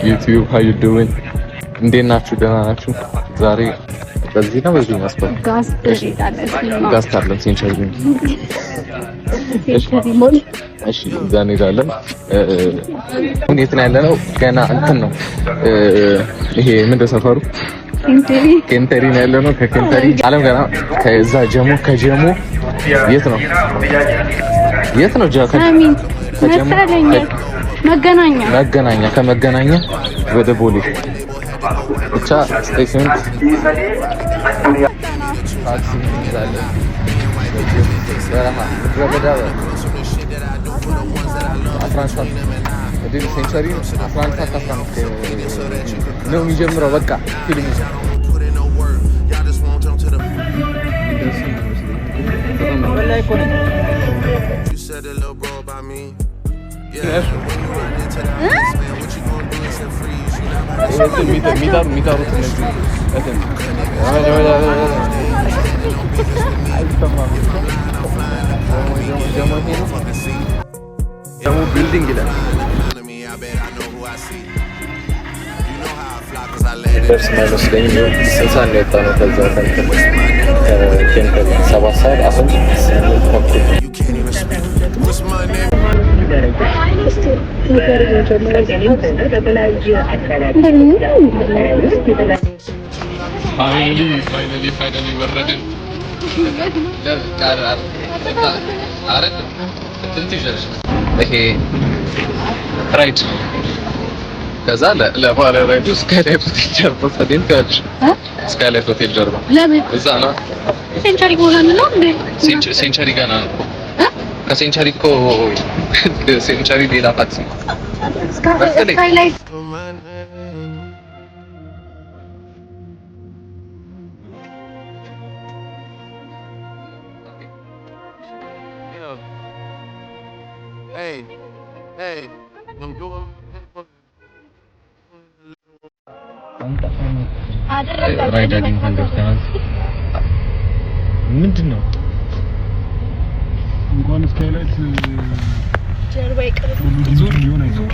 YouTube, how you doing? እንዴት ናችሁ? ደህና ናችሁ? ዛሬ በዚህ ነው በዚህ መስፈር ጋስ ካርለም ሴንቸሪ እሺ እዛ እንሄዳለን። እንዴት ነው ያለነው? ገና እንትን ነው ይሄ ምንድን ሰፈሩ ኬንተሪ ነው ያለነው። ከኬንተሪ አለም ገና ከዛ ከጀሞ የት ነው መገናኛ ከመገናኛ ወደ ቦሌ ብቻ ስቴሽን ታክሲ ይዛለን። ሴንቸሪ 11 ነው የሚጀምረው። በቃ ፊልም ቢልዲንግ ይላል። ደርስ አይመስለኝ ስንት ሰዓት ነው የወጣነው? ከዛ ከኬንተሪ 7 ሰዓት አሁን ፋይናሊ ወረድን። ይሄ ራይድ ከዛ ለባለ ራይዱ ስካይላይት ሆቴል ጀርባ ሰደን ታች ስካይላይት ሆቴል ጀርባ እዛ ነው። ሴንቸሪ ጎላን ነው እንዴ? ሴንቸሪ ጋና ነው። ከሴንቸሪ እኮ ሴንቸሪ ሌላ ታክሲ ስካይላይት ራይዳችን ፈንደርተናል። ምንድን ነው እንኳን ስካይላይት ጀርባ ይቀርብ ዙር ሊሆን አይዘው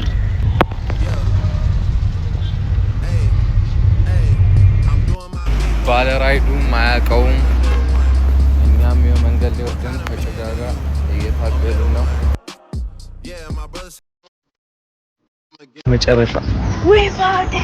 ባለ ራይዱም ማያውቀውም እኛም የመንገድ ላይ ወጥተን ከጭጋጋ እየታገልን ነው። መጨረሻ ወይ ባዴ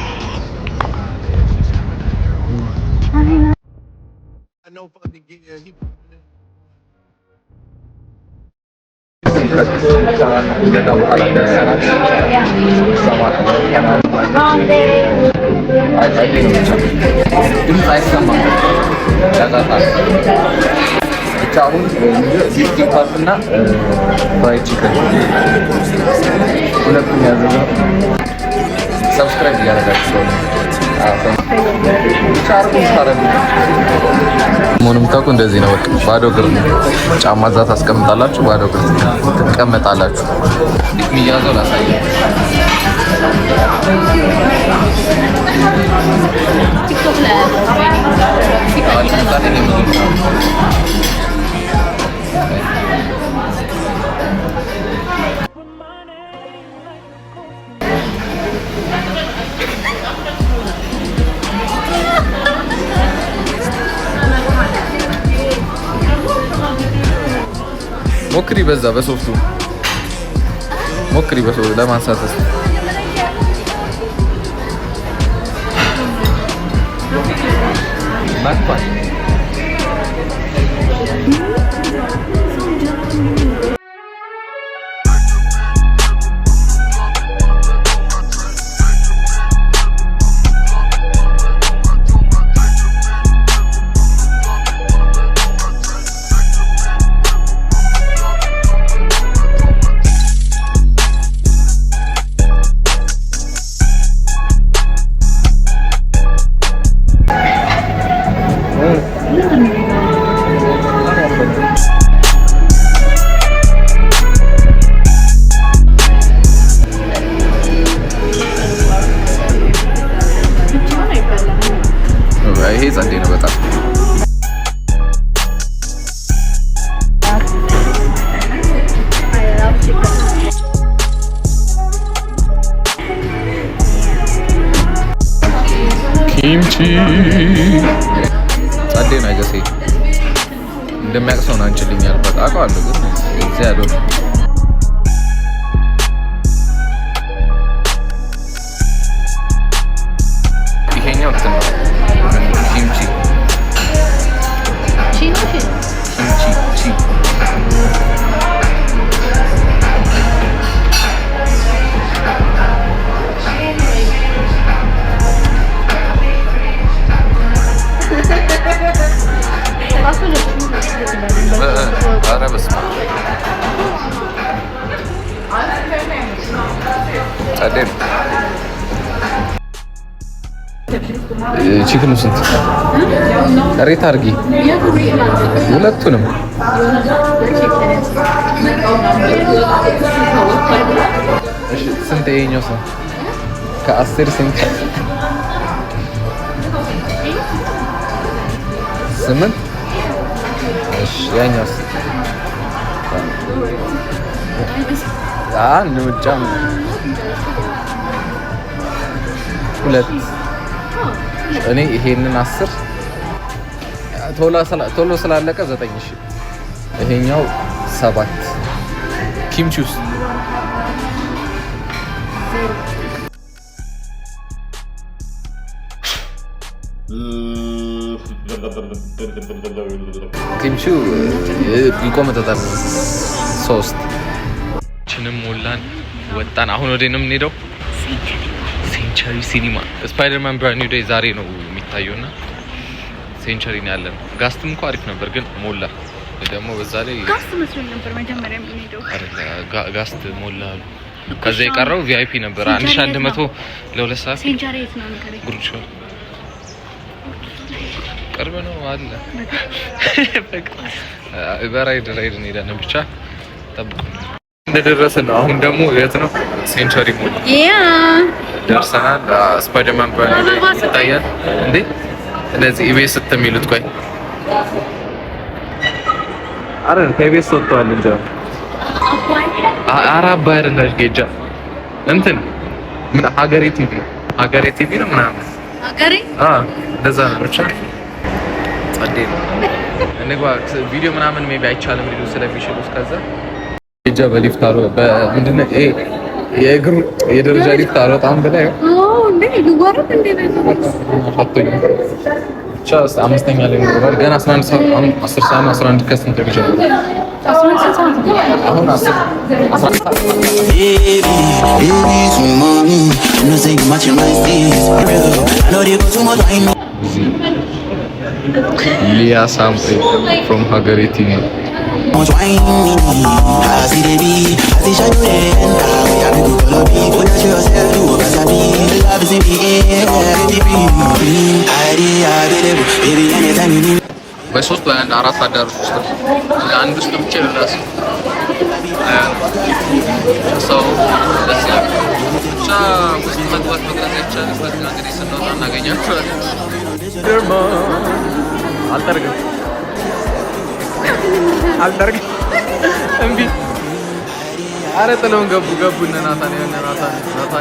አሁን ቢፍቲ ፓስና ፍራይድ ቺከን ሁለቱም ያዘዘ ሰብስክራይብ እያደረጋችሁ ምንም ታውቁ እንደዚህ ነው። በቃ ባዶ እግር ጫማ እዛ ታስቀምጣላችሁ፣ ባዶ እግር ትቀመጣላችሁ። የሚያዘው ላሳየው ቲክቶክ ላይ ሞክሪ በዛ በሶፍቱ ሞክሪ በሶፍቱ ለማንሳት ማጥፋት ኪምቺ ጸዴ ነው አይገሴ እንደሚያቅሰው ነው አንችልኝ ያልኳት አውቀዋለሁ ግን እዚህ ያለው ይሄኛው እንትን ነው ኪምቺ ቺክን ስንት ሬት አድርጊ ሁለቱንም እሺ ስንት ይሄኛው ሰው ከ10 ስንት 8 እሺ ያኛውስ ንውጫም ሁለት እኔ ይሄንን 10 ቶሎ ስላለቀ 9 እሺ ይሄኛው 7 ኪምቺውስ ኪምቺው ይቆመጣል 3 ችንም ሞላን ወጣን አሁን ወዴት ነው የምንሄደው ሴንቸሪ ሲኒማ ስፓይደርማን ብራንድ ኒው ዴይ ዛሬ ነው የሚታየውና ሴንቸሪ ነው ያለን ጋስትም እንኳን አሪፍ ነበር ግን ሞላ ደግሞ በዛ ላይ ጋስት መስሎኝ ነበር መጀመሪያ የምንሄደው ጋስት ሞላ ከዛ የቀረው ቪአይፒ ነበር 1100 ለ2 ሰዓት ሴንቸሪ የት ነው ነገር ጉርቾ ቅርብ ነው አለ በቃ በራይድ እንሄዳለን ብቻ ጠብቁ እንደደረስን ነው አሁን ደግሞ የት ነው ሴንቸሪ ሞል ደርሰናል ስፓይደርማን ብራንድ ይታያል እንዴ እንደዚህ ኢቤስ ስትሚሉት ቆይ አረን ከኢቤስ ወጥቷል እንዴ አራባ አይደለሽ ጌጃ እንትን ምን ሀገሬ ቲቪ ነው ምናምን ሀገሬ እንደዛ ነው ብቻ ጸዴ ነው እንግባ ቪዲዮ ምናምን ሜቢ አይቻልም ሊሉ ስለሚችሉ እስከዛ ጌጃ በሊፍት አሮ በምንድነው የእግሩ የደረጃ ሊፍት አሮጣም በላይ እንዴ ይጓረጥ እንዴ ፈቶኝ ቻስ አምስተኛ ላይ ነው ገና 11 ሰዓት አሁን 10 ሰዓት 11 ከስንት ቢጀምር 11 ሰዓት አሁን 10 ሊያ ሳምፕ from ሀገሬ ቲቪ በሶስት በአንድ አራት አዳሮች ውስጥ አንድ ውስጥ ብቻ ይላስ ሰው ደስ ይላል ብቻ ውስጥ መግባት ይቻላል በዚህ እንግዲህ ስንወጣ እናገኛቸዋለን አልጠርግም እምቢ አረ ጥለውን ገቡ እነ ናታን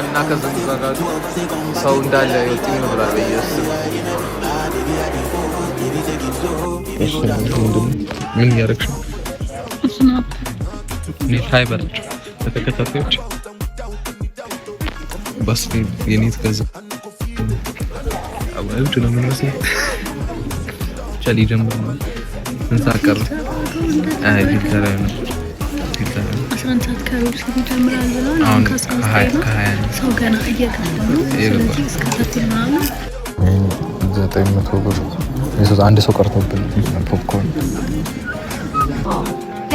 እና ከዘን ጋር ሰው እንዳለ ይወጥ ይኖራል በየስ ምን ያረክሽ ምን ፋይበር ተከታታዮች በስ የኔት ከዛ አውራውት ነው ምን መሰለኝ ቻሊ ጀምሮ ነው እንሳቀር ዲክተር ነው ሰንታት ካሮስ ይጀምራል ብለው አሁን ሰው ገና እየቀደመ እስከ 900 ብር ይዞ አንድ ሰው ቀርቶብን ፖፕኮርን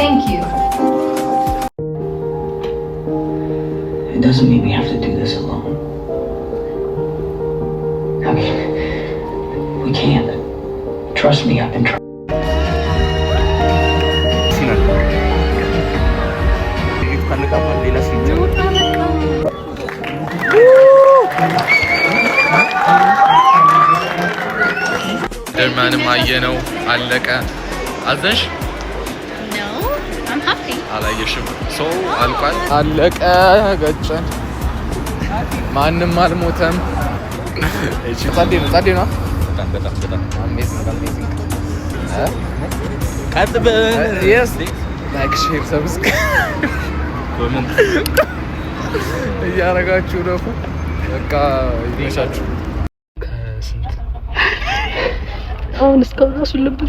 Thank you. It doesn't mean we have to do this alone. I mean, we can't. Trust me, I've been trying. ደርማንም አየነው አለቀ አዘንሽ ነው I'm happy አላየሽም ሰው አልቋል አለቀ ገጨን ማንም አልሞተም ጸዴ ነው። በጣም አሜዚንግ yes like share subscribe ኮሜንት እያረጋችሁ ነው። በቃ ይመሻችሁ። አሁን እስካሁን እራሱ ልብ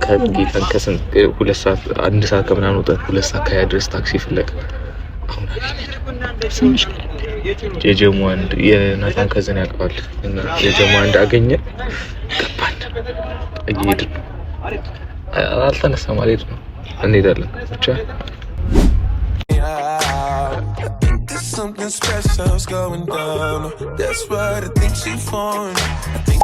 ከጌታን ከስንት 2 ሰዓት 1 ሰዓት ከምናምን ወጣ 2 ሰዓት ከያ ድረስ ታክሲ ፍለግ አሁን አገኘን። የጀሙ አንድ የናታን ከዘን ያውቀዋል እና የጀሙ አንድ አገኘን ገባን። እየሄድን አልተነሳም አልሄድን ነው እንሄዳለን ብቻ Something special's going down. That's what I think she found. I think